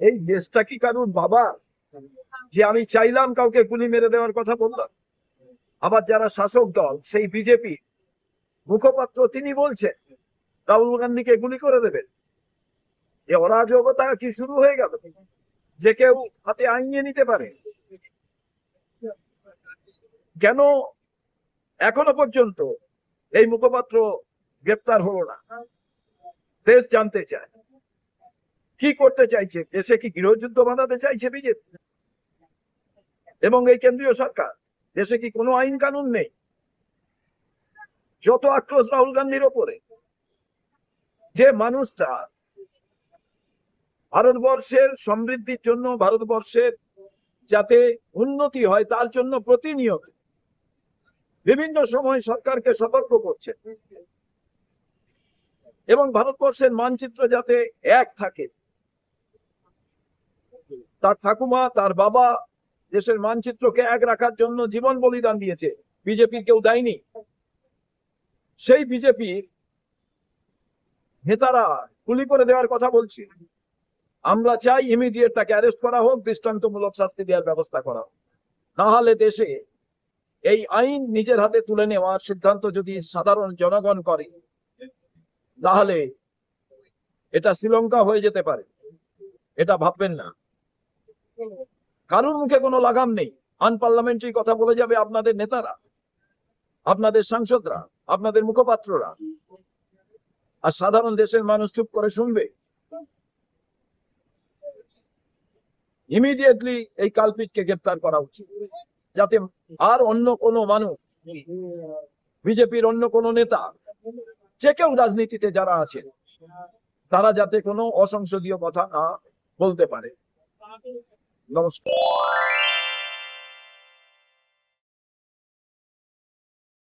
এই দেশটা কি কারুর বাবা যে আমি চাইলাম কাউকে গুলি মেরে দেওয়ার কথা বললাম? আবার যারা শাসক দল সেই বিজেপি মুখপাত্র তিনি বলছেন রাহুল গান্ধীকে গুলি করে দেবেন। এ অরাজকতা কি শুরু হয়ে গেল যে কেউ হাতে আইন নিয়ে নিতে পারে? কেন এখনো পর্যন্ত এই মুখপাত্র গ্রেপ্তার হলো না? দেশ জানতে চায় কি করতে চাইছে। দেশে কি গৃহযুদ্ধ বাঁধাতে চাইছে বিজেপি এবং এই কেন্দ্রীয় সরকার? দেশে কি কোনো আইন কানুন নেই? যত আক্রোশ রাহুল গান্ধীর ওপরে, যে মানুষটা ভারতবর্ষের সমৃদ্ধির জন্য, ভারতবর্ষের যাতে উন্নতি হয় তার জন্য প্রতিনিয়ত বিভিন্ন সময় সরকারকে সতর্ক করছে এবং ভারতবর্ষের মানচিত্র যাতে এক থাকে। তার ঠাকুমা, তার বাবা দেশের মানচিত্রকে এক রাখার জন্য জীবন বলিদান দিয়েছে, বিজেপির কেউ দেয়নি। সেই বিজেপির নেতারা গুলি করে দেওয়ার কথা বলছে। আমরা চাই ইমিডিয়েট তাকে অ্যারেস্ট করা হোক, দৃষ্টান্তমূলক শাস্তি দেওয়ার ব্যবস্থা করা হোক। না হলে দেশে এই আইন নিজের হাতে তুলে নেওয়ার সিদ্ধান্ত যদি সাধারণ জনগণ করে তাহলে এটা শ্রীলঙ্কা হয়ে যেতে পারে। এটা ভাববেন না। কারুর মুখে কোনো লাগাম নেই। আনপার্লামেন্টারি কথা বলে যাবে আপনাদের নেতারা, আপনাদের সাংসদরা, আপনাদের মুখপাত্ররা, আর সাধারণ দেশের মানুষ চুপ করে শুনবে। ইমিডিয়েটলি এই কালপিটকে গ্রেপ্তার করা উচিত, যাতে আর অন্য কোনো মানুষ, বিজেপির অন্য কোনো নেতা, যে কেউ রাজনীতিতে যারা আছে, তারা যাতে কোনো অসংসদীয় কথা না বলতে পারে। নমস্কার।